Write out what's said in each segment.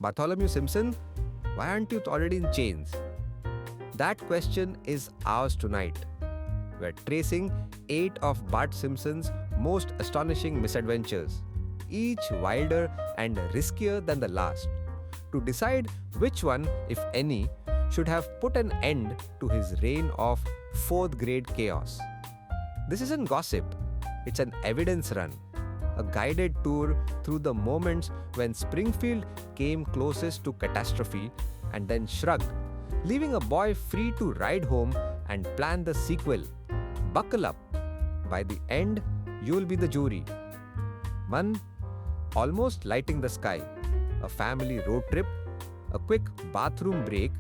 Bartholomew Simpson, why aren't you already in chains? That question is ours tonight. We're tracing 8 of Bart Simpson's most astonishing misadventures, each wilder and riskier than the last, to decide which one, if any, should have put an end to his reign of 4th grade chaos. This isn't gossip, it's an evidence run, a guided tour through the moments when Springfield came closest to catastrophe and then shrugged, leaving a boy free to ride home and plan the sequel. Buckle up. By the end, you'll be the jury. 1. Almost lighting the sky. A family road trip, a quick bathroom break,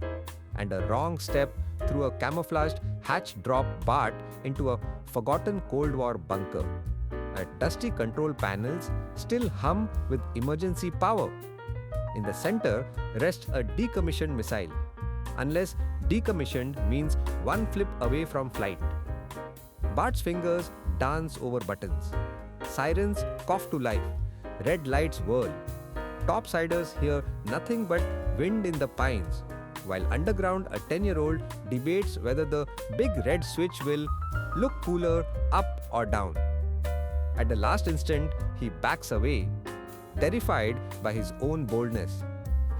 and a wrong step through a camouflaged hatch drop Bart into a forgotten Cold War bunker. Dusty control panels still hum with emergency power. In the center rests a decommissioned missile, unless decommissioned means one flip away from flight. Bart's fingers dance over buttons. Sirens cough to life. Red lights whirl. Topsiders hear nothing but wind in the pines, while underground a 10-year-old debates whether the big red switch will look cooler up or down. At the last instant, he backs away, terrified by his own boldness.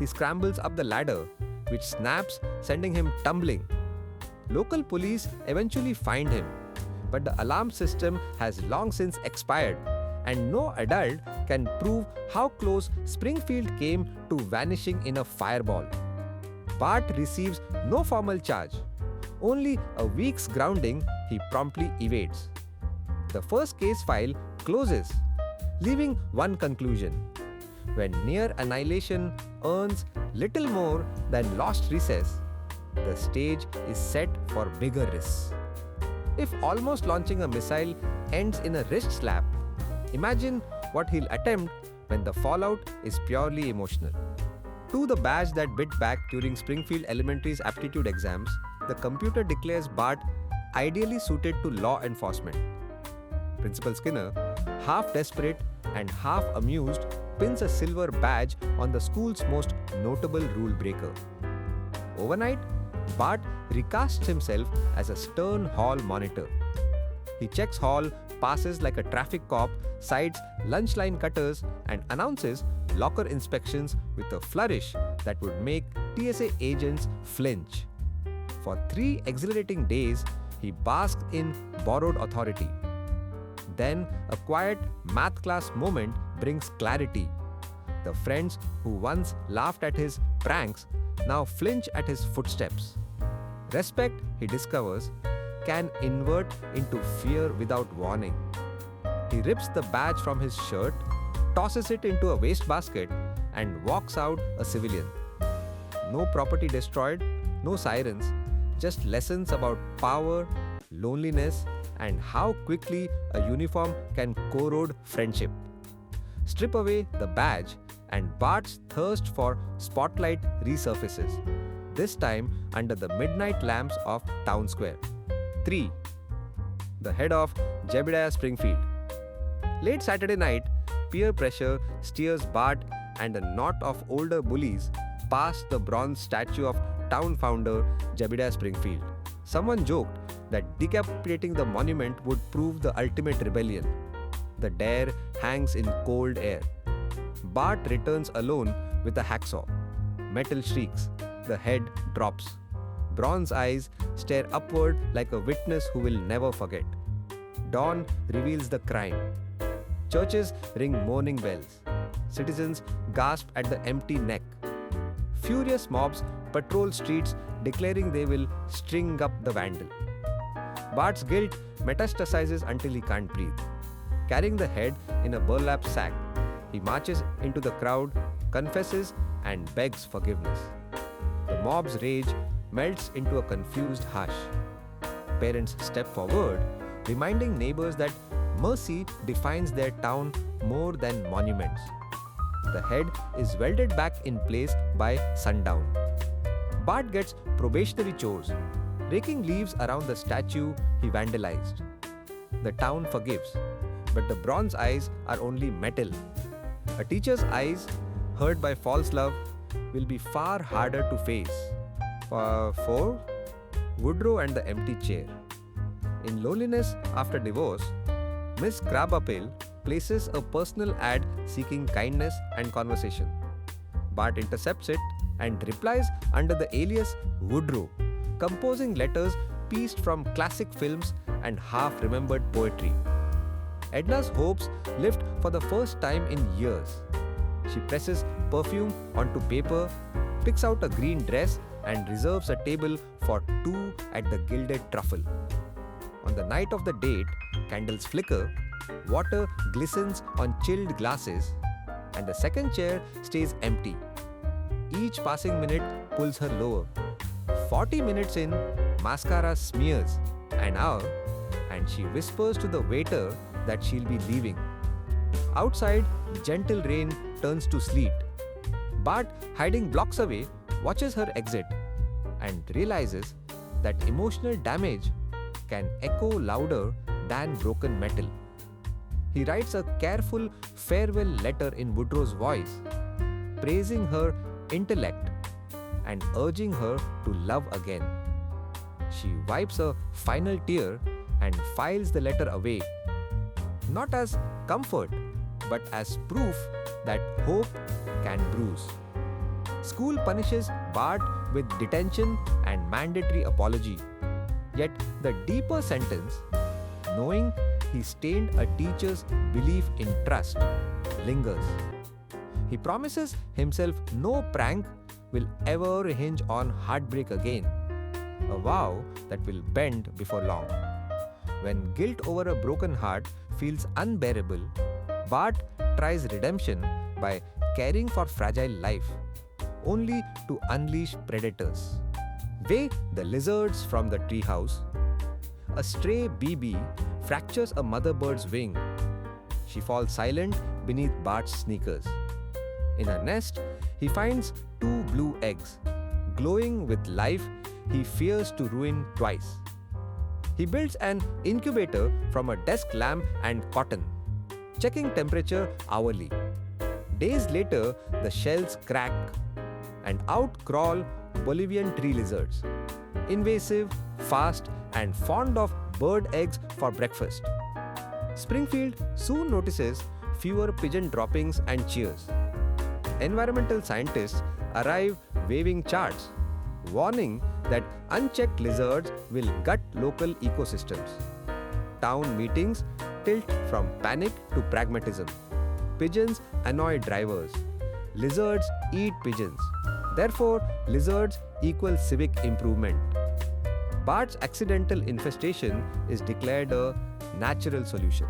He scrambles up the ladder, which snaps, sending him tumbling. Local police eventually find him, but the alarm system has long since expired, and no adult can prove how close Springfield came to vanishing in a fireball. Bart receives no formal charge. Only a week's grounding he promptly evades. The first case file closes, leaving one conclusion. When near annihilation earns little more than lost recess, the stage is set for bigger risks. If almost launching a missile ends in a wrist slap, imagine what he'll attempt when the fallout is purely emotional. To the badge that bit back during Springfield Elementary's aptitude exams, the computer declares Bart ideally suited to law enforcement. Principal Skinner, half desperate and half amused, pins a silver badge on the school's most notable rule breaker. Overnight, Bart recasts himself as a stern hall monitor. He checks hall, passes like a traffic cop, sides lunch line cutters, and announces locker inspections with a flourish that would make TSA agents flinch. For 3 exhilarating days, he basked in borrowed authority. Then, a quiet math class moment brings clarity. The friends who once laughed at his pranks now flinch at his footsteps. Respect, he discovers, can invert into fear without warning. He rips the badge from his shirt, tosses it into a wastebasket, and walks out a civilian. No property destroyed, no sirens, just lessons about power, loneliness, and how quickly a uniform can corrode friendship. Strip away the badge, and Bart's thirst for spotlight resurfaces, this time under the midnight lamps of Town Square. 3. The head of Jebediah Springfield. Late Saturday night, peer pressure steers Bart and a knot of older bullies past the bronze statue of town founder Jebediah Springfield. Someone joked that decapitating the monument would prove the ultimate rebellion. The dare hangs in cold air. Bart returns alone with a hacksaw. Metal shrieks. The head drops. Bronze eyes stare upward like a witness who will never forget. Dawn reveals the crime. Churches ring mourning bells. Citizens gasp at the empty neck. Furious mobs patrol streets declaring they will string up the vandal. Bart's guilt metastasizes until he can't breathe. Carrying the head in a burlap sack, he marches into the crowd, confesses, and begs forgiveness. The mob's rage melts into a confused hush. Parents step forward, reminding neighbors that mercy defines their town more than monuments. The head is welded back in place by sundown. Bart gets probationary chores, raking leaves around the statue he vandalized. The town forgives, but the bronze eyes are only metal. A teacher's eyes, hurt by false love, will be far harder to face. 4. Woodrow and the empty chair. In Loneliness After Divorce, Miss Krabappel places a personal ad seeking kindness and conversation. Bart intercepts it and replies under the alias Woodrow, composing letters pieced from classic films and half-remembered poetry. Edna's hopes lift for the first time in years. She presses perfume onto paper, picks out a green dress, and reserves a table for 2 at the Gilded Truffle. On the night of the date, candles flicker, water glistens on chilled glasses, and the second chair stays empty. Each passing minute pulls her lower. 40 minutes in, mascara smears an hour, and she whispers to the waiter that she'll be leaving. Outside, gentle rain turns to sleet. Bart, hiding blocks away, watches her exit and realizes that emotional damage can echo louder than broken metal. He writes a careful farewell letter in Woodrow's voice, praising her intellect and urging her to love again. She wipes a final tear and files the letter away, not as comfort, but as proof that hope can bruise. School punishes Bart with detention and mandatory apology. Yet the deeper sentence, knowing he stained a teacher's belief in trust, lingers. He promises himself no prank will ever hinge on heartbreak again, a vow that will bend before long. When guilt over a broken heart feels unbearable, Bart tries redemption by caring for fragile life, only to unleash predators. Way the lizards from the treehouse. A stray BB fractures a mother bird's wing. She falls silent beneath Bart's sneakers. In her nest, he finds 2 blue eggs, glowing with life he fears to ruin twice. He builds an incubator from a desk lamp and cotton, checking temperature hourly. Days later, the shells crack, and out crawl Bolivian tree lizards, invasive, fast, and fond of bird eggs for breakfast. Springfield soon notices fewer pigeon droppings and cheers. Environmental scientists arrive waving charts, warning that unchecked lizards will gut local ecosystems. Town meetings tilt from panic to pragmatism. Pigeons annoy drivers. Lizards eat pigeons. Therefore, lizards equal civic improvement. Bart's accidental infestation is declared a natural solution.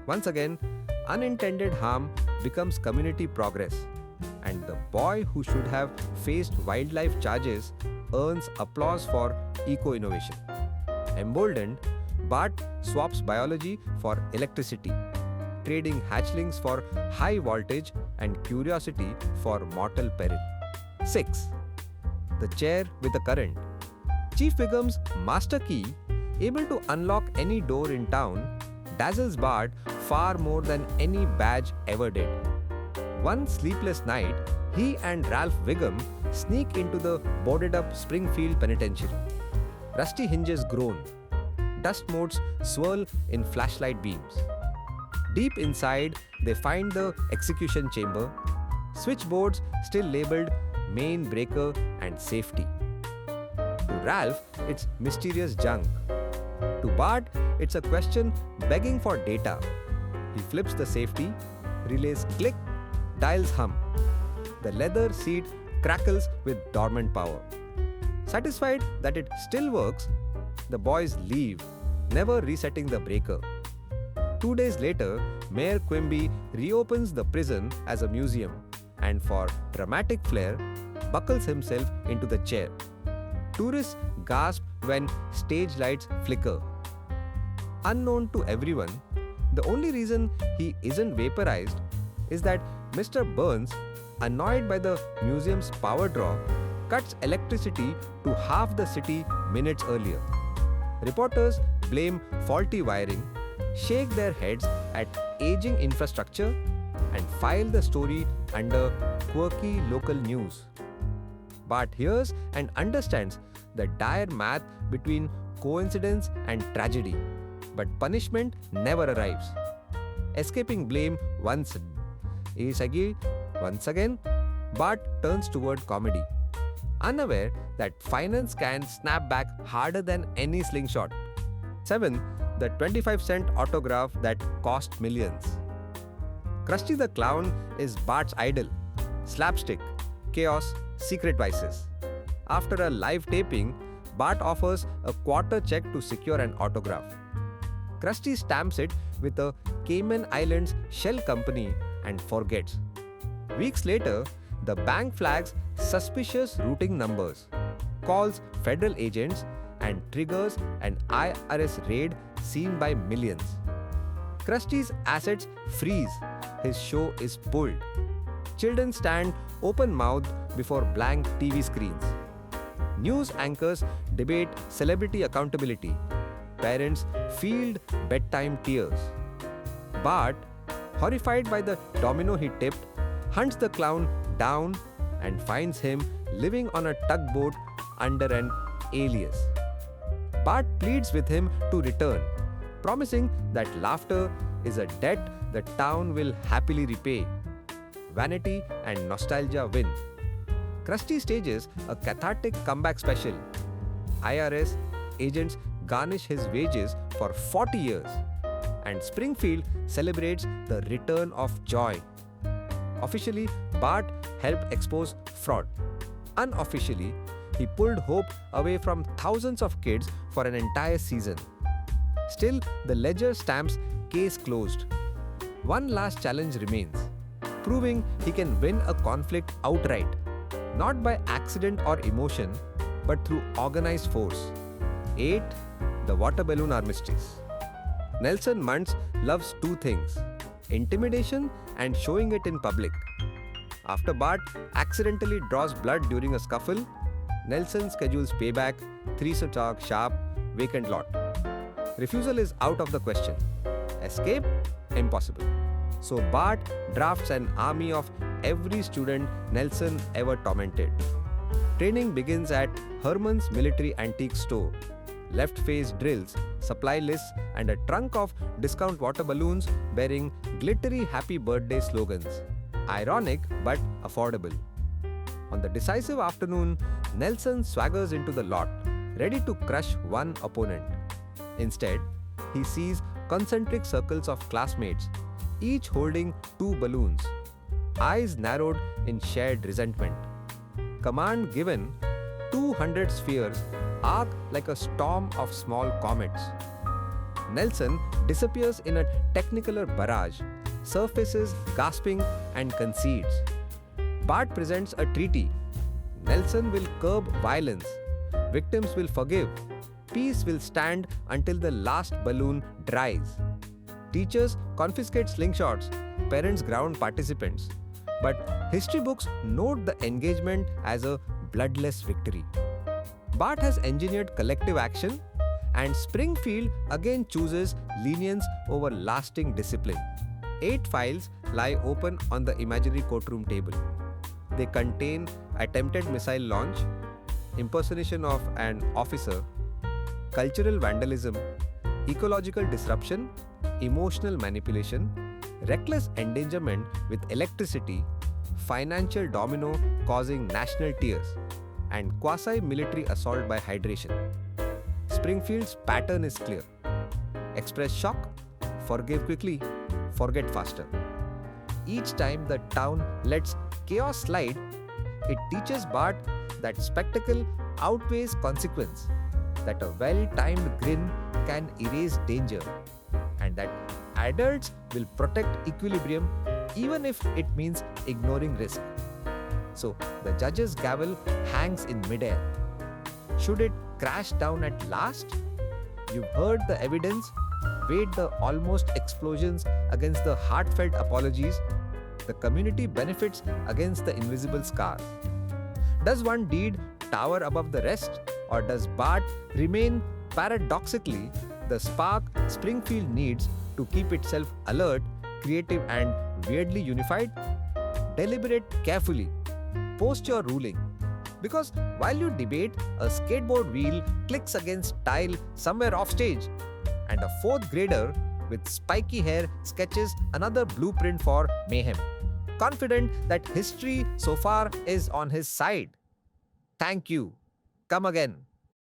Once again, unintended harm becomes community progress, and the boy who should have faced wildlife charges earns applause for eco-innovation. Emboldened, Bart swaps biology for electricity, trading hatchlings for high voltage and curiosity for mortal peril. 6. The chair with the current. Chief Wiggum's master key, able to unlock any door in town, dazzles Bart far more than any badge ever did. One sleepless night, he and Ralph Wiggum sneak into the boarded-up Springfield penitentiary. Rusty hinges groan. Dust motes swirl in flashlight beams. Deep inside, they find the execution chamber, switchboards still labeled main breaker and safety. To Ralph, it's mysterious junk. To Bart, it's a question begging for data. He flips the safety, relays click, dials hum. The leather seat crackles with dormant power. Satisfied that it still works, the boys leave, never resetting the breaker. 2 days later, Mayor Quimby reopens the prison as a museum and, for dramatic flair, buckles himself into the chair. Tourists gasp when stage lights flicker. Unknown to everyone, the only reason he isn't vaporized is that Mr. Burns, annoyed by the museum's power draw, cuts electricity to half the city minutes earlier. Reporters blame faulty wiring, shake their heads at aging infrastructure, and file the story under quirky local news. Bart hears and understands the dire math between coincidence and tragedy, but punishment never arrives. Escaping blame once again, Bart turns toward comedy, unaware that finance can snap back harder than any slingshot. 7. The 25-cent autograph that cost millions. Krusty the Clown is Bart's idol. Slapstick, chaos, secret vices. After a live taping, Bart offers a quarter check to secure an autograph. Krusty stamps it with a Cayman Islands shell company and forgets. Weeks later, the bank flags suspicious routing numbers, calls federal agents, and triggers an IRS raid seen by millions. Krusty's assets freeze. His show is pulled. Children stand open-mouthed before blank TV screens. News anchors debate celebrity accountability. Parents field bedtime tears. Bart, horrified by the domino he tipped, hunts the clown down and finds him living on a tugboat under an alias. Bart pleads with him to return, promising that laughter is a debt the town will happily repay. Vanity and nostalgia win. Krusty stages a cathartic comeback special. IRS agents garnish his wages for 40 years, and Springfield celebrates the return of joy. Officially, Bart helped expose fraud. Unofficially, he pulled hope away from thousands of kids for an entire season. Still, the ledger stamps case closed. One last challenge remains, proving he can win a conflict outright, not by accident or emotion, but through organized force. 8. The water balloon armistice. Nelson Muntz loves two things: intimidation and showing it in public. After Bart accidentally draws blood during a scuffle, Nelson schedules payback, 3 talk sharp, vacant lot. Refusal is out of the question. Escape? Impossible. So Bart drafts an army of every student Nelson ever tormented. Training begins at Herman's Military Antique Store. Left face drills, supply lists, and a trunk of discount water balloons bearing glittery happy birthday slogans. Ironic but affordable. On the decisive afternoon, Nelson swaggers into the lot, ready to crush one opponent. Instead, he sees concentric circles of classmates, each holding 2 balloons, eyes narrowed in shared resentment. Command given, 200 spheres arc like a storm of small comets. Nelson disappears in a technicolor barrage, surfaces gasping and concedes. Bart presents a treaty. Nelson will curb violence. Victims will forgive. Peace will stand until the last balloon dries. Teachers confiscate slingshots. Parents ground participants. But history books note the engagement as a bloodless victory. Bart has engineered collective action, and Springfield again chooses lenience over lasting discipline. 8 files lie open on the imaginary courtroom table. They contain attempted missile launch, impersonation of an officer, cultural vandalism, ecological disruption, emotional manipulation, reckless endangerment with electricity, financial domino causing national tears, and quasi-military assault by hydration. Springfield's pattern is clear. Express shock, forgive quickly, forget faster. Each time the town lets chaos slide, it teaches Bart that spectacle outweighs consequence, that a well-timed grin can erase danger, and that adults will protect equilibrium even if it means ignoring risk. So the judge's gavel hangs in midair. Should it crash down at last? You've heard the evidence, weighed the almost explosions against the heartfelt apologies. The community benefits against the invisible scar. Does one deed tower above the rest, or does Bart remain paradoxically the spark Springfield needs to keep itself alert, creative, and weirdly unified? deliberate carefully. Post your ruling. Because while you debate, a skateboard wheel clicks against tile somewhere offstage, and a fourth grader with spiky hair sketches another blueprint for mayhem, confident that history so far is on his side. Thank you. Come again.